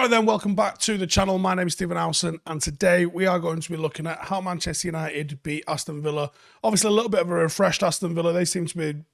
Right then, welcome back to the channel. My name is Howson, and today we are going to be looking at how Manchester United beat Aston Villa. Obviously, a little bit of a refreshed Aston Villa. They seem to be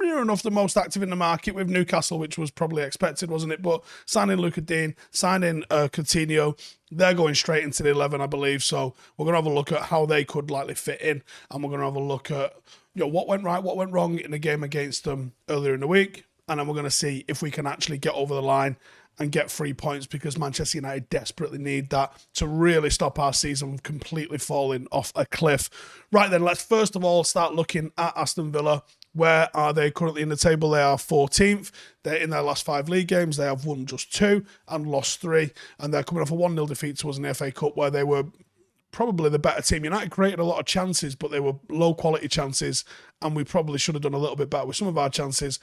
near enough the most active in the market with Newcastle, which was probably expected, wasn't it? But signing Digne, signing Coutinho, they're going straight into the 11, I believe. So we're going to have a look at how they could likely fit in, and we're going to have a look at what went right, what went wrong in the game against them earlier in the week. And then we're going to see if we can actually get over the line and get 3 points, because Manchester United desperately need that to really stop our season completely falling off a cliff. Right then, let's first of all start looking at Aston Villa. Where are they currently in the table? They are 14th. They're in their last 5 league games. They have won just 2 and lost 3. And they're coming off a 1-0 defeat to us in the FA Cup, where they were probably the better team. United created a lot of chances, but they were low quality chances, and we probably should have done a little bit better with some of our chances.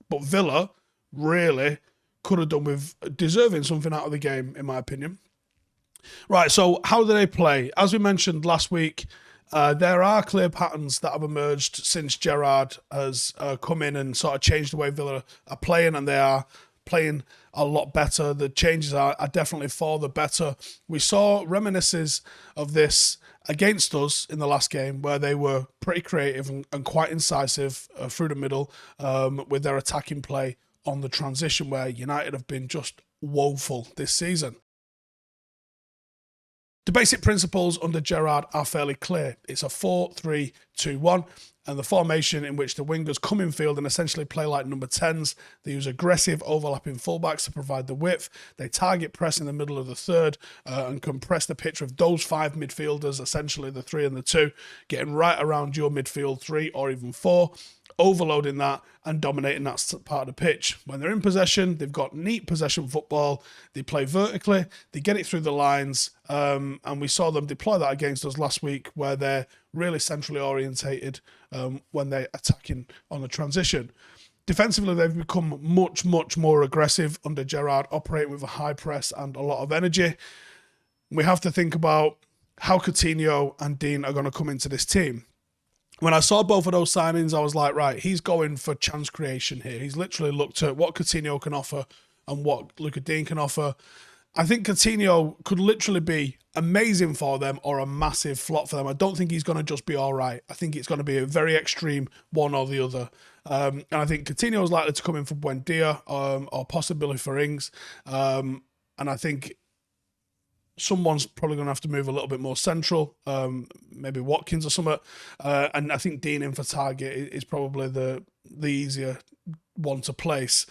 But Villa really could have done with deserving something out of the game, in my opinion. Right, so how do they play? As we mentioned last week, there are clear patterns that have emerged since Gerrard has come in and sort of changed the way Villa are playing, and they are playing a lot better. The changes are definitely for the better. We saw reminiscences of this against us in the last game, where they were pretty creative and quite incisive through the middle with their attacking play on the transition, where United have been just woeful this season. The basic principles under Gerrard are fairly clear. It's a 4-3-2-1, and the formation in which the wingers come in field and essentially play like number 10s. They use aggressive overlapping fullbacks to provide the width. They target press in the middle of the third and compress the pitch with those 5 midfielders, essentially the 3 and the 2, getting right around your midfield 3 or even 4, overloading that and dominating that part of the pitch. When they're in possession, they've got neat possession football. They play vertically, they get it through the lines, and we saw them deploy that against us last week, where they're really centrally orientated when they're attacking on the transition. Defensively, they've become much more aggressive under Gerrard, operating with a high press and a lot of energy. We have to think about how Coutinho and Digne are going to come into this team. When I saw both of those signings, I was like, right, he's going for chance creation here. He's literally looked at what Coutinho can offer and what Digne can offer. I think Coutinho could literally be amazing for them or a massive flop for them. I don't think he's going to just be all right. I think it's going to be a very extreme one or the other. And I think Coutinho is likely to come in for Buendia or possibly for Ings. And I think someone's probably going to have to move a little bit more central, maybe Watkins or something. And I think Digne in for target is probably the easier one to place.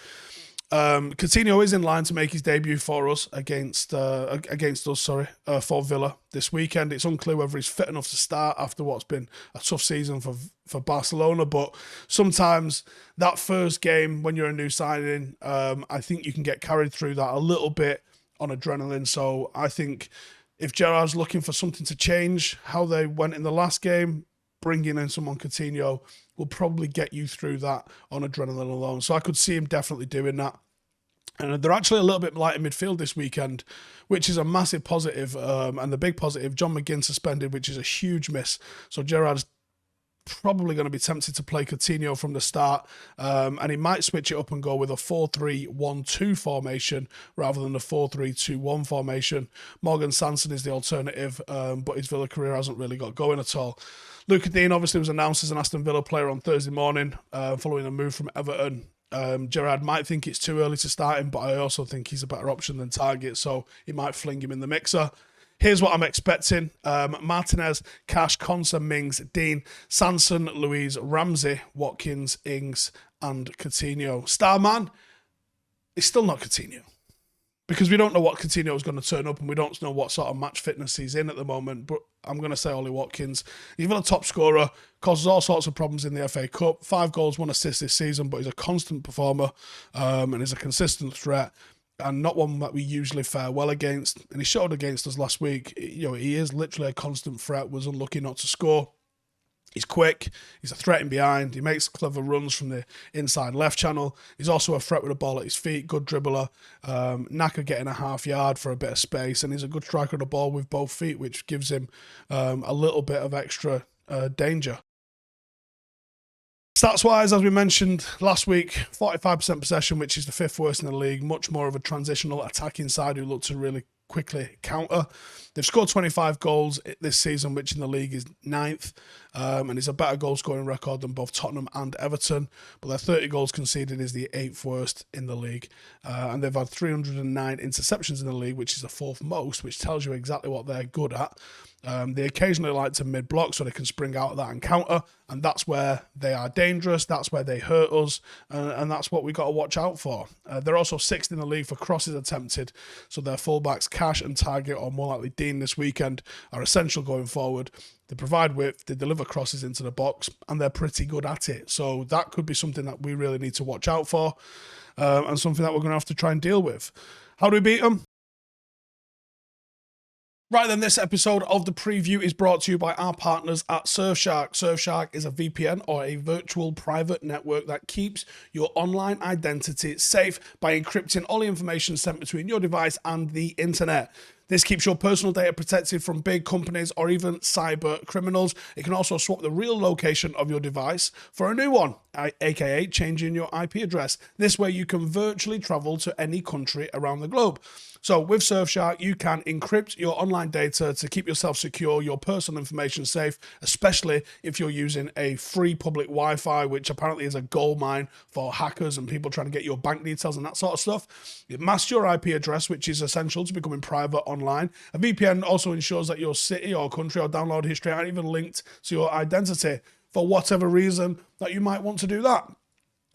Coutinho is in line to make his debut for us against us for Villa this weekend. It's unclear whether he's fit enough to start after what's been a tough season for Barcelona, but sometimes that first game when you're a new signing, I think you can get carried through that a little bit on adrenaline. So I think if Gerrard's looking for something to change how they went in the last game, bringing in someone Coutinho will probably get you through that on adrenaline alone. So I could see him definitely doing that. And they're actually a little bit light in midfield this weekend, which is a massive positive. And the big positive, John McGinn suspended, which is a huge miss. So Gerrard's probably going to be tempted to play Coutinho from the start, and he might switch it up and go with a 4-3-1-2 formation rather than a 4-3-2-1 formation. Morgan Sanson is the alternative, but his Villa career hasn't really got going at all. Digne obviously was announced as an Aston Villa player on Thursday morning following a move from Everton. Gerrard might think it's too early to start him, but I also think he's a better option than Target, so he might fling him in the mixer. Here's what I'm expecting. Martinez, Cash, Konsa, Mings, Digne, Sanson, Louise, Ramsey, Watkins, Ings, and Coutinho. Starman is still not Coutinho, because we don't know what Coutinho is going to turn up, and we don't know what sort of match fitness he's in at the moment. But I'm going to say Ollie Watkins. He's been a top scorer, causes all sorts of problems in the FA Cup. 5 goals, 1 assist this season, but he's a constant performer and is a consistent threat, and not one that we usually fare well against. And he showed against us last week. He is literally a constant threat, was unlucky not to score. He's quick, he's a threat in behind, he makes clever runs from the inside left channel. He's also a threat with a ball at his feet, good dribbler, knacker getting a half yard for a bit of space, and he's a good striker of the ball with both feet, which gives him a little bit of extra danger. Stats-wise, as we mentioned last week, 45% possession, which is the 5th worst in the league. Much more of a transitional attacking side who look to really quickly counter. They've scored 25 goals this season, which in the league is 9th, and it's a better goal-scoring record than both Tottenham and Everton. But their 30 goals conceded is the 8th worst in the league, and they've had 309 interceptions in the league, which is the 4th most, which tells you exactly what they're good at. They occasionally like to mid-block so they can spring out of that and counter, and that's where they are dangerous, that's where they hurt us, and that's what we got to watch out for. They're also 6th in the league for crosses attempted, so their fullbacks Cash and Target, or more likely Digne this weekend, are essential going forward. They provide width, they deliver crosses into the box, and they're pretty good at it. So that could be something that we really need to watch out for, and something that we're going to have to try and deal with. How do we beat them? Right then, this episode of the preview is brought to you by our partners at Surfshark. Surfshark is a VPN, or a virtual private network, that keeps your online identity safe by encrypting all the information sent between your device and the internet. This keeps your personal data protected from big companies or even cyber criminals. It can also swap the real location of your device for a new one, aka changing your IP address. This way you can virtually travel to any country around the globe. So with Surfshark, you can encrypt your online data to keep yourself secure, your personal information safe, especially if you're using a free public Wi-Fi, which apparently is a goldmine for hackers and people trying to get your bank details and that sort of stuff. It masks your IP address, which is essential to becoming private online. A VPN also ensures that your city or country or download history aren't even linked to your identity for whatever reason that you might want to do that.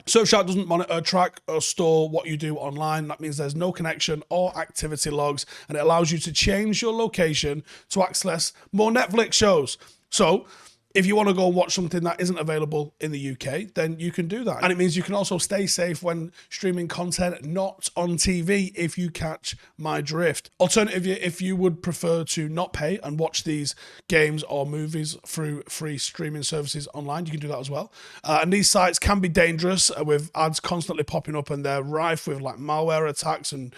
Surfshark doesn't monitor, track, or store what you do online. That means there's no connection or activity logs, and it allows you to change your location to access more Netflix shows. So if you want to go and watch something that isn't available in the UK, then you can do that. And it means you can also stay safe when streaming content not on TV, if you catch my drift. Alternatively, if you would prefer to not pay and watch these games or movies through free streaming services online, you can do that as well. And these sites can be dangerous with ads constantly popping up, and they're rife with like malware attacks and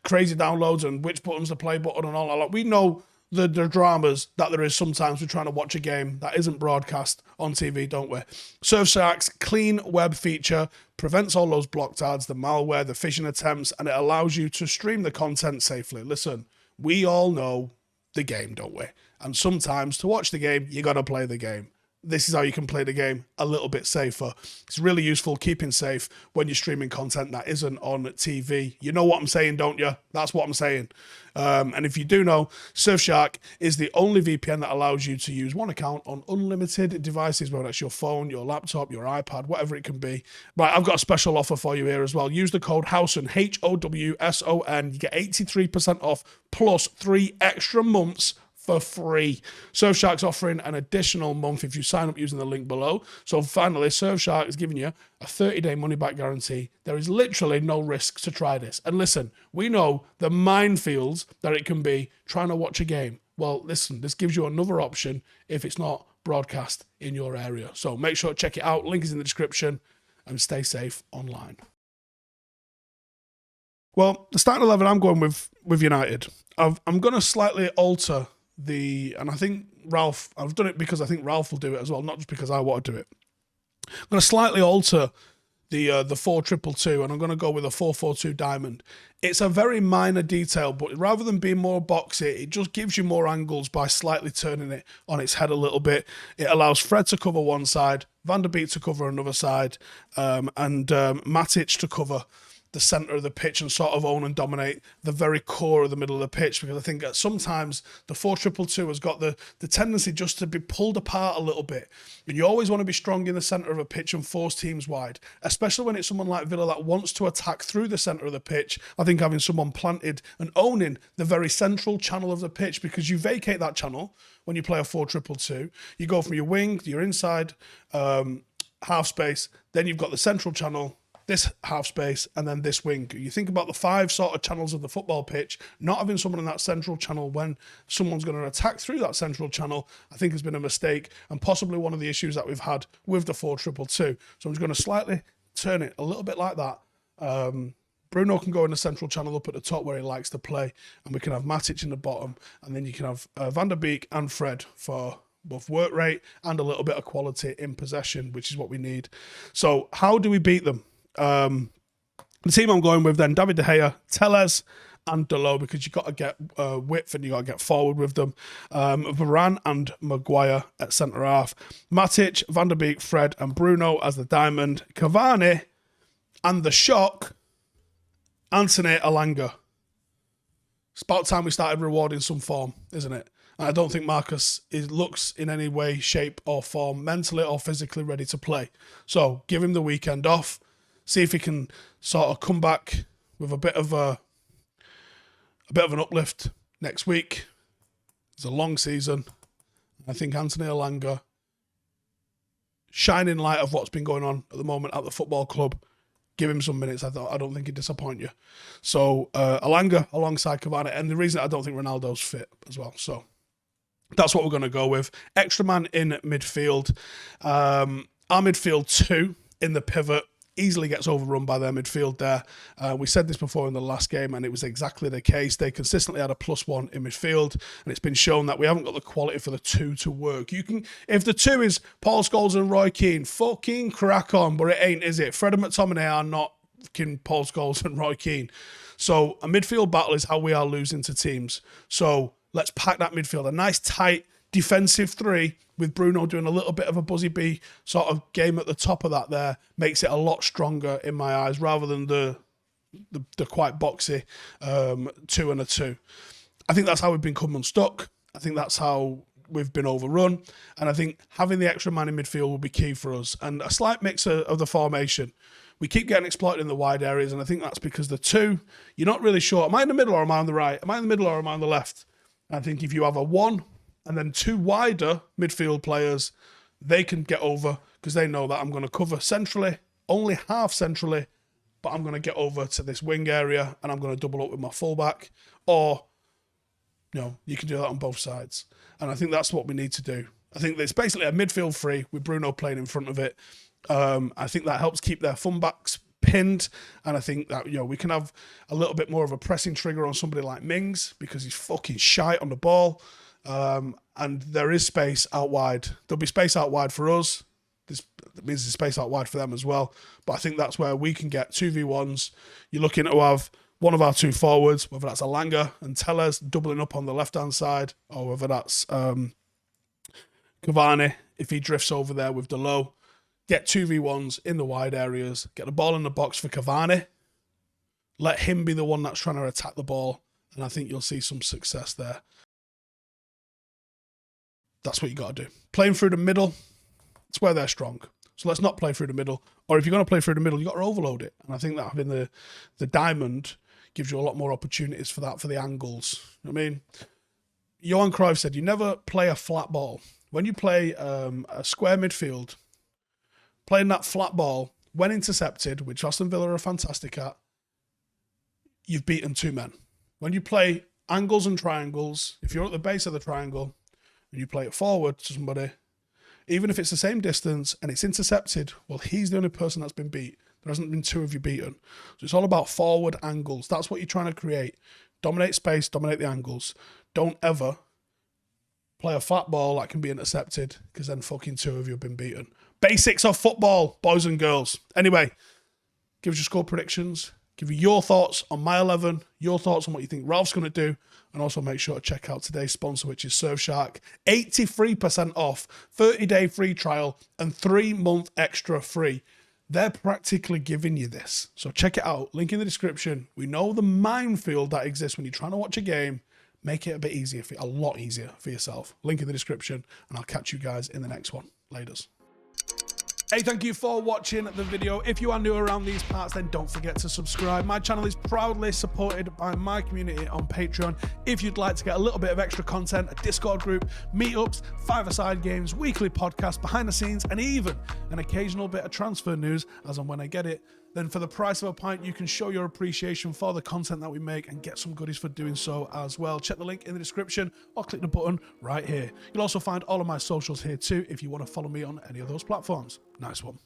crazy downloads and which button's the play button and all that. We know the dramas that there is sometimes with trying to watch a game that isn't broadcast on TV, don't we? Surfshark's clean web feature prevents all those blocked ads, the malware, the phishing attempts, and it allows you to stream the content safely. Listen, we all know the game, don't we? And sometimes to watch the game, you got to play the game. This is how you can play the game a little bit safer. It's really useful keeping safe when you're streaming content that isn't on TV. You know what I'm saying, don't you? That's what I'm saying. And if you do know, Surfshark is the only VPN that allows you to use one account on unlimited devices, whether that's your phone, your laptop, your iPad, whatever it can be. Right, I've got a special offer for you here as well. Use the code Howson, Howson. You get 83% off plus 3 extra months for free. Surfshark's offering an additional month if you sign up using the link below. So finally, Surfshark is giving you a 30-day money-back guarantee. There is literally no risk to try this. And listen, we know the minefields that it can be trying to watch a game. Well, listen, this gives you another option if it's not broadcast in your area. So make sure to check it out. Link is in the description, and stay safe online. Well, the starting 11 I'm going with United. I'm going to slightly alter and I think I've done it because I think Ralph will do it as well, not just because I want to do it. I'm going to slightly alter the 4-2-2, and I'm going to go with a 4-4-2 diamond. It's a very minor detail, but rather than being more boxy, it just gives you more angles by slightly turning it on its head a little bit. It allows Fred to cover one side, Van der Beek to cover another side, and Matic to cover the centre of the pitch and sort of own and dominate the very core of the middle of the pitch, because I think that sometimes the 4-2-2 has got the tendency just to be pulled apart a little bit. And you always want to be strong in the centre of a pitch and force teams wide, especially when it's someone like Villa that wants to attack through the centre of the pitch. I think having someone planted and owning the very central channel of the pitch, because you vacate that channel when you play a 4-2-2. You go from your wing, your inside half space, then you've got the central channel, this half space, and then this wing. You think about the 5 sort of channels of the football pitch, not having someone in that central channel when someone's going to attack through that central channel, I think has been a mistake, and possibly one of the issues that we've had with the 4-2-2. So I'm just going to slightly turn it a little bit like that. Bruno can go in the central channel up at the top where he likes to play, and we can have Matic in the bottom, and then you can have Van der Beek and Fred for both work rate and a little bit of quality in possession, which is what we need. So how do we beat them? The team I'm going with then, David De Gea, Telles, and Dalot, because you've got to get width and you've got to get forward with them. Varane and Maguire at centre-half. Matic, Van der Beek, Fred, and Bruno as the diamond. Cavani and the shock, Anthony Elanga. It's about time we started rewarding some form, isn't it? And I don't think Marcus looks in any way, shape, or form, mentally or physically ready to play. So give him the weekend off. See if he can sort of come back with a bit of an uplift next week. It's a long season. I think Anthony Elanga, shining light of what's been going on at the moment at the football club, give him some minutes. I don't think he'd disappoint you. So Elanga alongside Cavani, and the reason I don't think Ronaldo's fit as well. So that's what we're going to go with. Extra man in midfield. Our midfield 2 in the pivot easily gets overrun by their midfield there. We said this before in the last game, and it was exactly the case. They consistently had a +1 in midfield, and it's been shown that we haven't got the quality for the 2 to work. You can, if the 2 is Paul Scholes and Roy Keane, fucking crack on, but it ain't, is it? Fred and McTominay are not fucking Paul Scholes and Roy Keane. So a midfield battle is how we are losing to teams. So let's pack that midfield. A nice, tight, defensive 3 with Bruno doing a little bit of a Buzzy B sort of game at the top of that there makes it a lot stronger in my eyes rather than the quite boxy 2 and a 2. I think that's how we've been come unstuck. I think that's how we've been overrun. And I think having the extra man in midfield will be key for us. And a slight mix of the formation. We keep getting exploited in the wide areas, and I think that's because the 2, you're not really sure. Am I in the middle or am I on the right? Am I in the middle or am I on the left? And I think if you have a 1 and then 2 wider midfield players, they can get over because they know that I'm going to cover centrally, only half centrally, but I'm going to get over to this wing area and I'm going to double up with my fullback. Or, you can do that on both sides. And I think that's what we need to do. I think it's basically a midfield 3 with Bruno playing in front of it. I think that helps keep their fullbacks pinned, and I think that we can have a little bit more of a pressing trigger on somebody like Mings because he's fucking shite on the ball. And there is space out wide. There'll be space out wide for us. This means there's space out wide for them as well. But I think that's where we can get 2v1s. You're looking to have one of our 2 forwards, whether that's Elanga and Telles doubling up on the left-hand side, or whether that's Cavani, if he drifts over there with Dalot. Get 2v1s in the wide areas. Get the ball in the box for Cavani. Let him be the one that's trying to attack the ball. And I think you'll see some success there. That's what you got to do. Playing through the middle, it's where they're strong. So let's not play through the middle. Or if you're going to play through the middle, you've got to overload it. And I think that having the diamond gives you a lot more opportunities for that, for the angles. I mean, Johan Cruyff said, you never play a flat ball. When you play a square midfield, playing that flat ball, when intercepted, which Aston Villa are fantastic at, you've beaten 2 men. When you play angles and triangles, if you're at the base of the triangle, and you play it forward to somebody, even if it's the same distance and it's intercepted, well, he's the only person that's been beat. There hasn't been 2 of you beaten. So it's all about forward angles. That's what you're trying to create. Dominate space, dominate the angles. Don't ever play a flat ball that can be intercepted because then fucking 2 of you have been beaten. Basics of football, boys and girls. Anyway, give us your score predictions. Give you your thoughts on my 11, your thoughts on what you think Ralph's going to do, and also make sure to check out today's sponsor, which is Surfshark. 83% off, 30-day free trial, and 3-month extra free. They're practically giving you this. So check it out. Link in the description. We know the minefield that exists when you're trying to watch a game. Make it a bit easier, a lot easier for yourself. Link in the description, and I'll catch you guys in the next one. Laters. Hey, thank you for watching the video. If you are new around these parts, then don't forget to subscribe. My channel is proudly supported by my community on Patreon. If you'd like to get a little bit of extra content, a Discord group, meetups, 5-a-side games, weekly podcasts, behind the scenes, and even an occasional bit of transfer news as and when I get it, then for the price of a pint, you can show your appreciation for the content that we make and get some goodies for doing so as well. Check the link in the description or click the button right here. You'll also find all of my socials here too if you want to follow me on any of those platforms. Nice one.